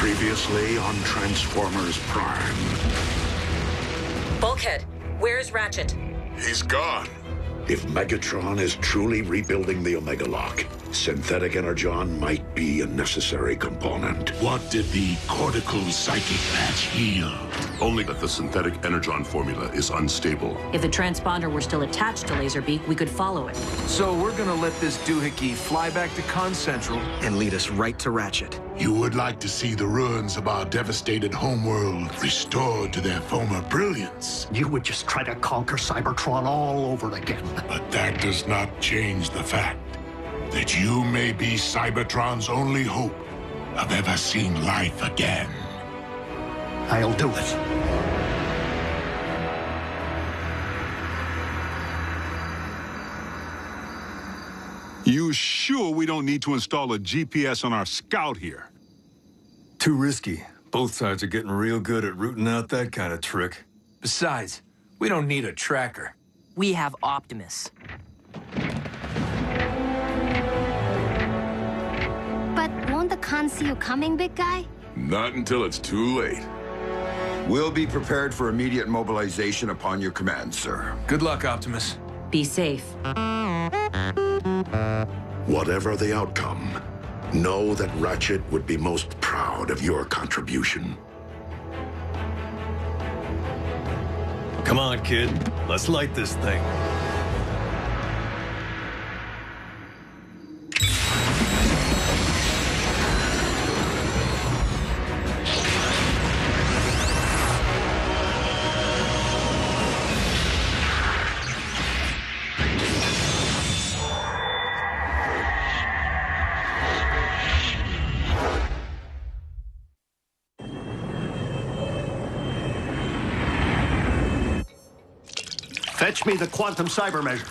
Previously on Transformers Prime. Bulkhead, where's Ratchet? He's gone. If Megatron is truly rebuilding the Omega Lock, synthetic energon might be a necessary component. What did the cortical psychic patch yield? Only that the synthetic energon formula is unstable. If the transponder were still attached to Laserbeak, we could follow it. So we're gonna let this doohickey fly back to Con Central and lead us right to Ratchet. You would like to see the ruins of our devastated homeworld restored to their former brilliance. You would just try to conquer Cybertron all over again. But that does not change the fact that you may be Cybertron's only hope of ever seeing life again. I'll do it. You sure we don't need to install a GPS on our scout here? Too risky. Both sides are getting real good at rooting out that kind of trick. Besides, we don't need a tracker. We have Optimus. But won't the Con see you coming, big guy? Not until it's too late. We'll be prepared for immediate mobilization upon your command, sir. Good luck, Optimus. Be safe. Whatever the outcome, know that Ratchet would be most proud of your contribution. Come on, kid. Let's light this thing. Fetch me the quantum cyber measure.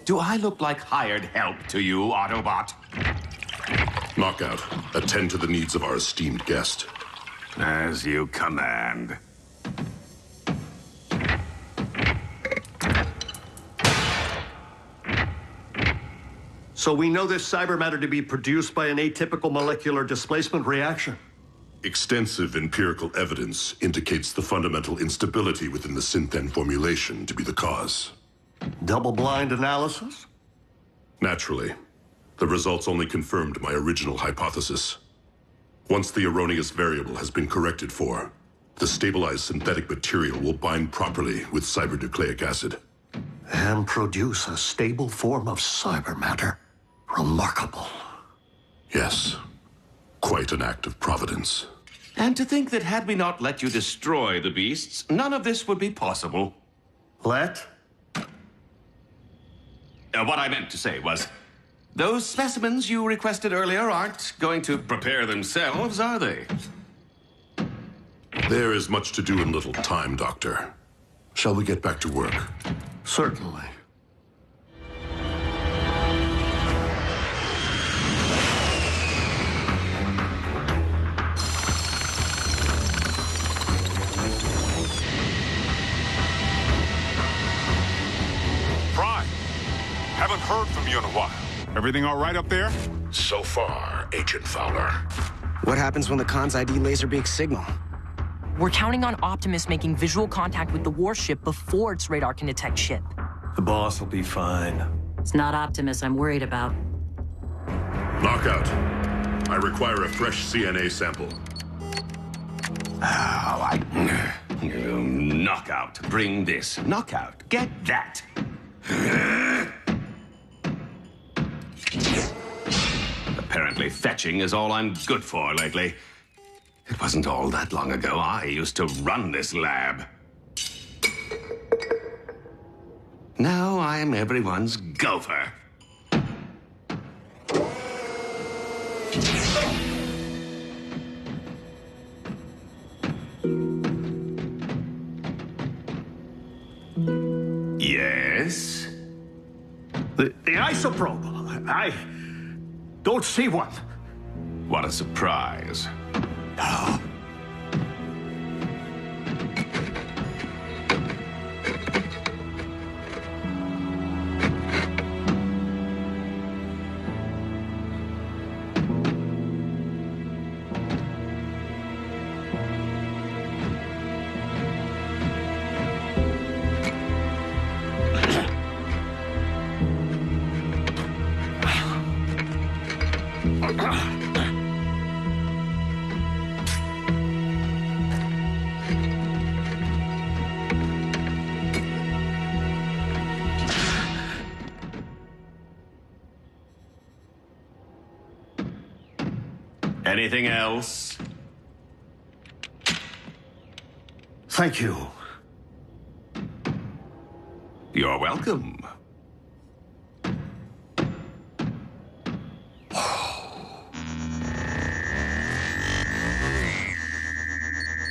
Do I look like hired help to you, Autobot? Knockout, attend to the needs of our esteemed guest. As you command. So we know this cyber matter to be produced by an atypical molecular displacement reaction. Extensive empirical evidence indicates the fundamental instability within the Synthen formulation to be the cause. Double-blind analysis? Naturally. The results only confirmed my original hypothesis. Once the erroneous variable has been corrected for, the stabilized synthetic material will bind properly with cybernucleic acid. And produce a stable form of cyber matter. Remarkable. Yes. Quite an act of providence. And to think that had we not let you destroy the beasts, none of this would be possible. Let? What I meant to say was, those specimens you requested earlier aren't going to prepare themselves, are they? There is much to do in little time, Doctor. Shall we get back to work? Certainly. Haven't heard from you in a while. Everything all right up there? So far, Agent Fowler. What happens when the Con's ID Laserbeak's signal? We're counting on Optimus making visual contact with the warship before its radar can detect ship. The boss will be fine. It's not Optimus I'm worried about. Knockout. I require a fresh CNA sample. Knockout. Bring this. Knockout. Get that. Apparently fetching is all I'm good for lately. It wasn't all that long ago I used to run this lab. Now I'm everyone's gopher. Yes? The isoprobe. I don't see one. What a surprise. Anything else? Thank you. You're welcome.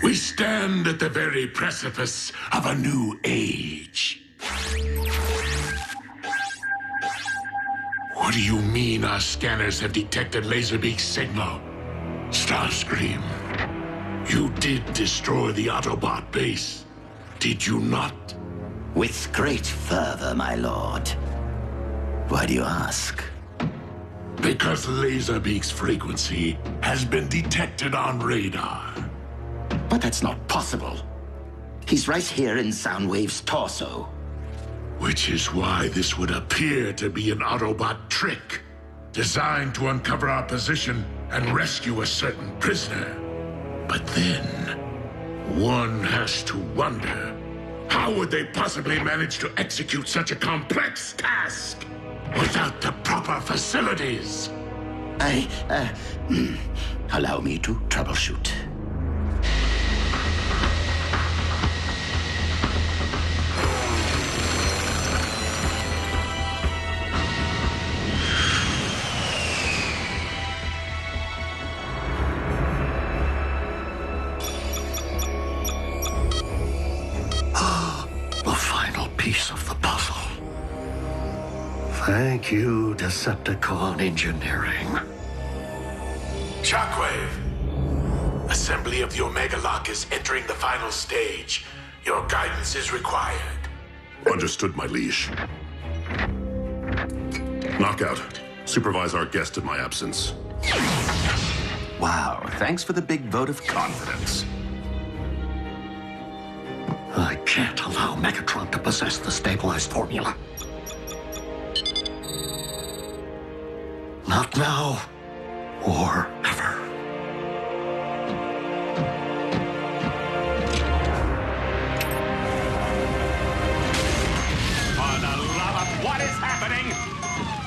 We stand at the very precipice of a new age. What do you mean our scanners have detected Laserbeak's signal? Starscream, you did destroy the Autobot base, did you not? With great fervor, my lord. Why do you ask? Because Laserbeak's frequency has been detected on radar. But that's not possible. He's right here in Soundwave's torso. Which is why this would appear to be an Autobot trick, designed to uncover our position and rescue a certain prisoner. But then, one has to wonder, how would they possibly manage to execute such a complex task without the proper facilities? Allow me to troubleshoot. Thank you, Decepticon Engineering. Shockwave! Assembly of the Omega Lock is entering the final stage. Your guidance is required. Understood, my liege. Knockout, supervise our guest in my absence. Wow, thanks for the big vote of confidence. I can't allow Megatron to possess the stabilized formula. Not now, or ever. For the love of what is happening?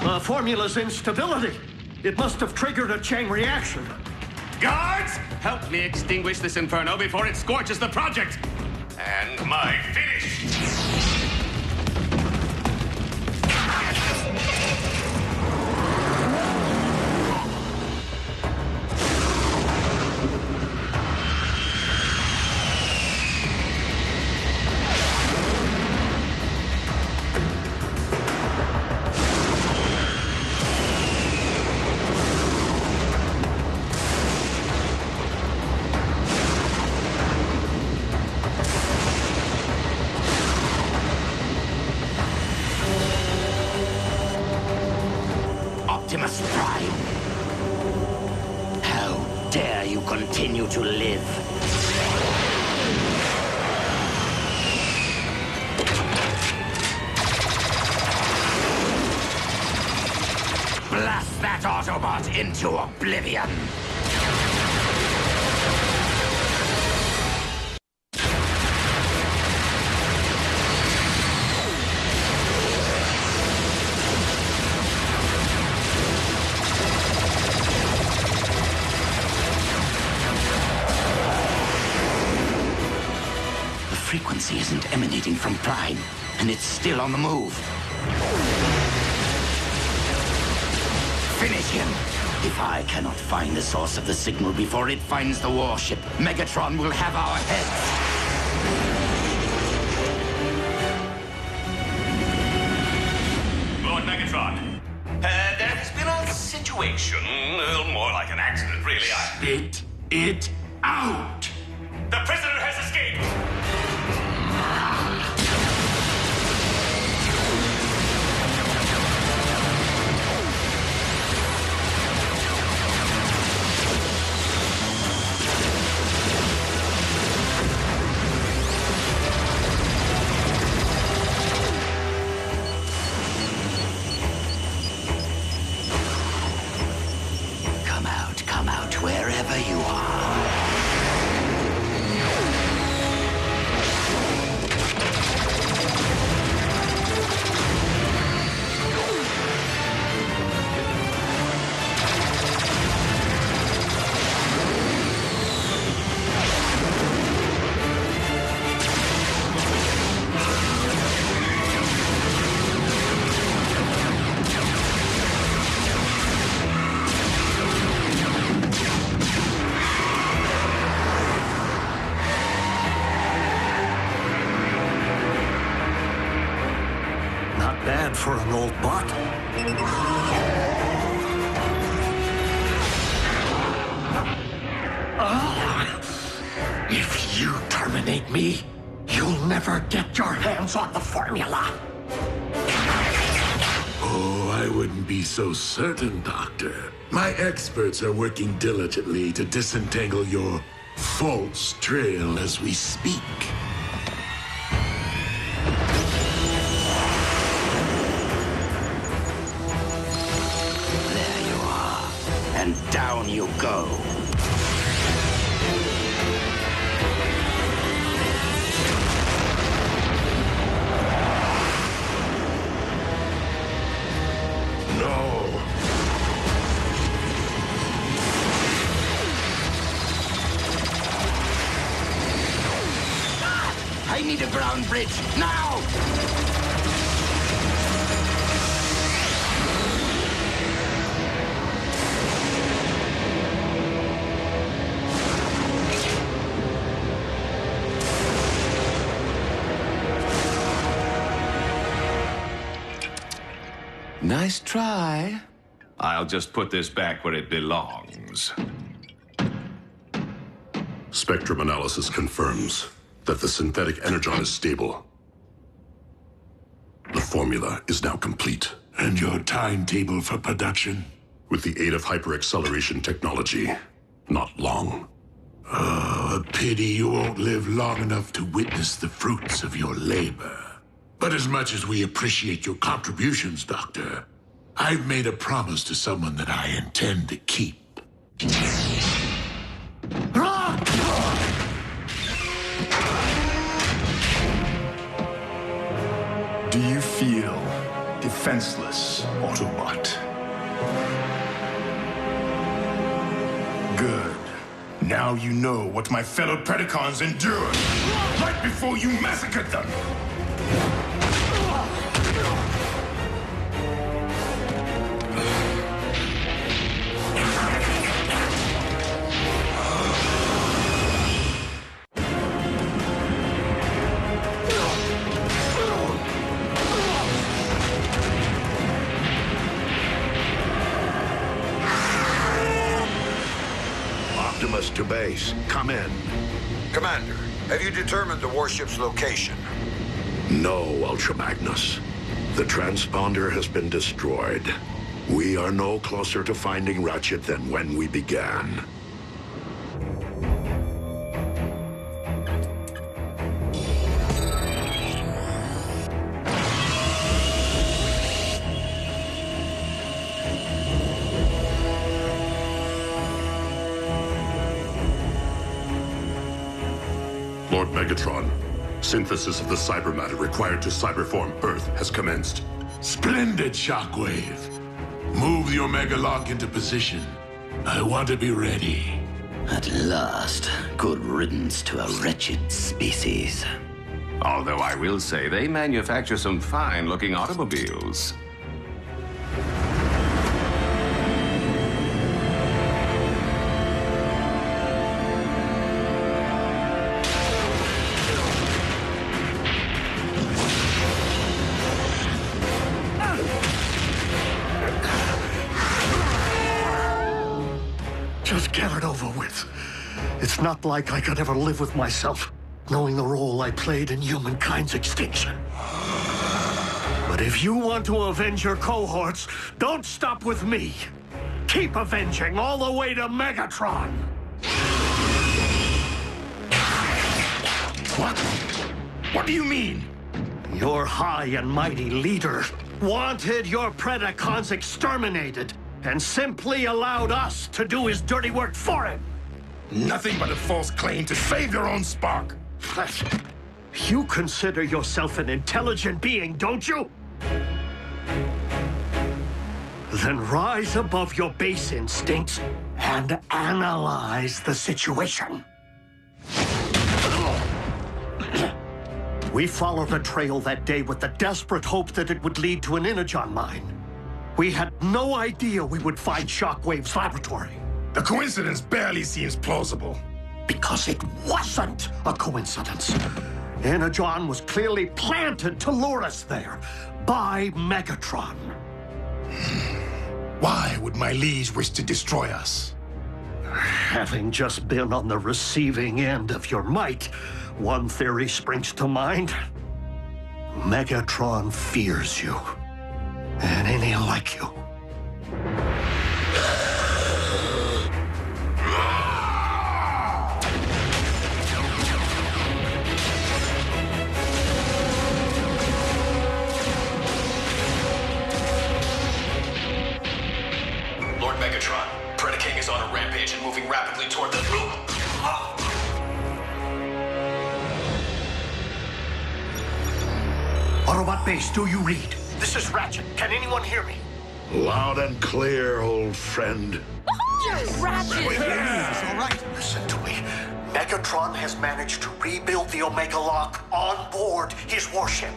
The formula's instability. It must have triggered a chain reaction. Guards, help me extinguish this inferno before it scorches the project. And my finish. Optimus Prime. How dare you continue to live? Blast that Autobot into oblivion! The frequency isn't emanating from Prime, and it's still on the move. Finish him! If I cannot find the source of the signal before it finds the warship, Megatron will have our heads! Lord Megatron, there has been a situation, more like an accident, really. Spit it out! The prisoner has escaped! wherever you are. Bad for an old bot. If you terminate me, you'll never get your hands on the formula. Oh, I wouldn't be so certain, Doctor. My experts are working diligently to disentangle your false trail as we speak. And down you go. No. I need a ground bridge now! Nice try. I'll just put this back where it belongs. Spectrum analysis confirms that the synthetic energon is stable. The formula is now complete. And your timetable for production? With the aid of hyper-acceleration technology, not long. Oh, a pity you won't live long enough to witness the fruits of your labor. But as much as we appreciate your contributions, Doctor, I've made a promise to someone that I intend to keep. Do you feel defenseless, Autobot? Good. Now you know what my fellow Predacons endured right before you massacred them. Optimus to base. Come in. Commander, have you determined the warship's location? No, Ultra Magnus. The transponder has been destroyed. We are no closer to finding Ratchet than when we began. Lord Megatron, synthesis of the cyber matter required to cyberform Earth has commenced. Splendid, Shockwave. Move the Omega Lock into position. I want to be ready. At last, good riddance to a wretched species. Although I will say they manufacture some fine-looking automobiles. Just get it over with. It's not like I could ever live with myself, knowing the role I played in humankind's extinction. But if you want to avenge your cohorts, don't stop with me. Keep avenging all the way to Megatron. What? What do you mean? Your high and mighty leader wanted your Predacons exterminated and simply allowed us to do his dirty work for him. Nothing but a false claim to save your own spark. You consider yourself an intelligent being, don't you? Then rise above your base instincts and analyze the situation. We followed the trail that day with the desperate hope that it would lead to an Energon mine. We had no idea we would find Shockwave's laboratory. The coincidence barely seems plausible. Because it wasn't a coincidence. Energon was clearly planted to lure us there by Megatron. Why would my liege wish to destroy us? Having just been on the receiving end of your might, one theory springs to mind. Megatron fears you. And any like you. Lord Megatron, Predaking is on a rampage and moving rapidly toward the... Autobot base, do you read? This is Ratchet. Can anyone hear me? Loud and clear, old friend. Yes, Ratchet! Yes, all right. Listen to me. Megatron has managed to rebuild the Omega Lock on board his warship.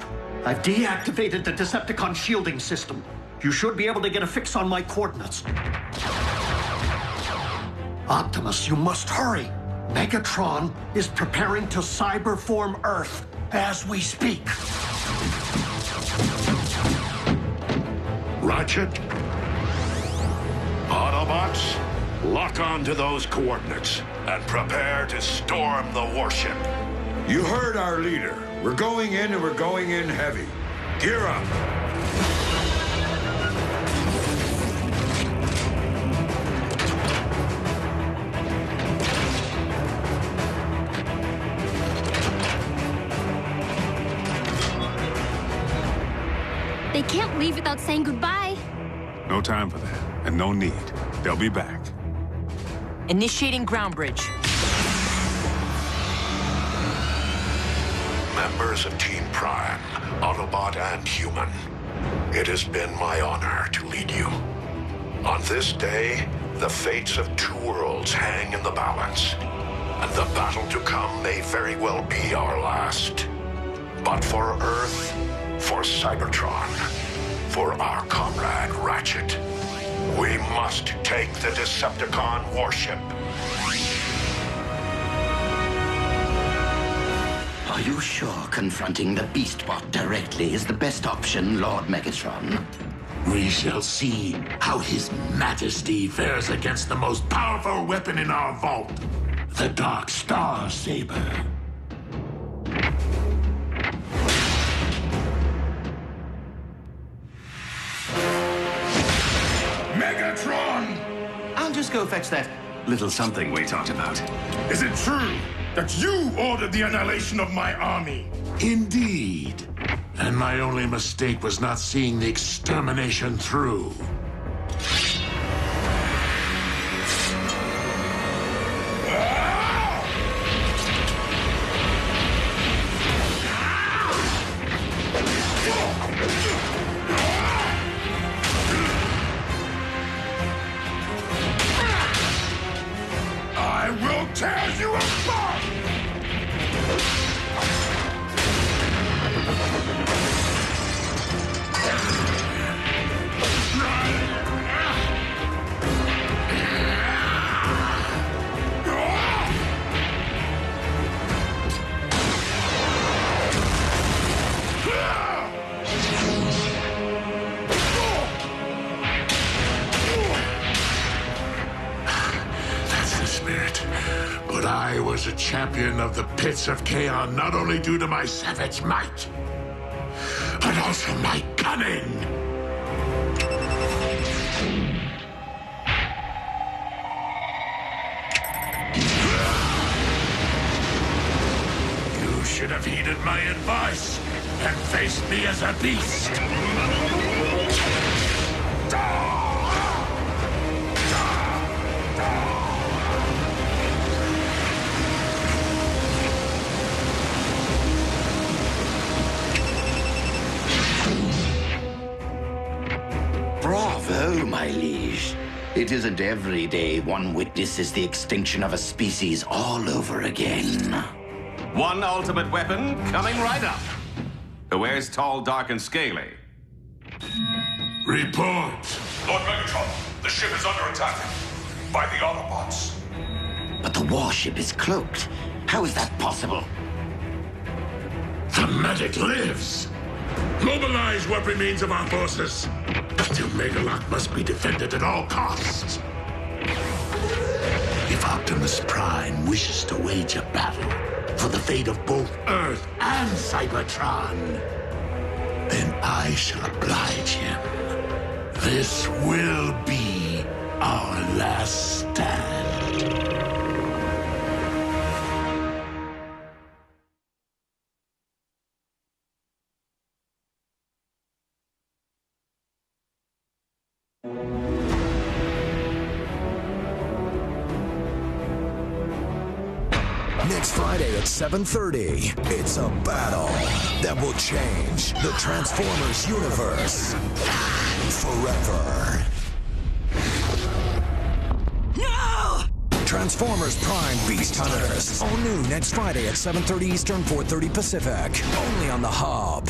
I've deactivated the Decepticon shielding system. You should be able to get a fix on my coordinates. Optimus, you must hurry. Megatron is preparing to cyberform Earth as we speak. Ratchet, Autobots, lock on to those coordinates and prepare to storm the warship. You heard our leader. We're going in and we're going in heavy. Gear up. They can't leave without saying goodbye. No time for that, and no need. They'll be back. Initiating ground bridge. Members of Team Prime, Autobot and Human, it has been my honor to lead you. On this day, the fates of two worlds hang in the balance, and the battle to come may very well be our last. But for Earth, for Cybertron, for our comrade Ratchet, we must take the Decepticon warship. Are you sure confronting the Beastbot directly is the best option, Lord Megatron? We shall see how His Majesty fares against the most powerful weapon in our vault, the Dark Star Saber. Megatron! I'll just go fetch that little something we talked about. Is it true that you ordered the annihilation of my army? Indeed. And my only mistake was not seeing the extermination through. I will tear you apart! That's the spirit. But I was a champion of the pits of Kaon, not only due to my savage might, but also my cunning. You should have heeded my advice and faced me as a beast. It isn't every day one witnesses the extinction of a species all over again. One ultimate weapon coming right up. Who wears tall, dark, and scaly? Report. Lord Megatron, the ship is under attack by the Autobots. But the warship is cloaked. How is that possible? The medic lives. Mobilize what remains of our forces. Still, Megalock must be defended at all costs. If Optimus Prime wishes to wage a battle for the fate of both Earth and Cybertron, then I shall oblige him. This will be our last stand. Next Friday at 7:30, it's a battle that will change the Transformers universe forever. No! Transformers Prime Beast Hunters. All new next Friday at 7:30 Eastern, 4:30 Pacific. Only on the Hub.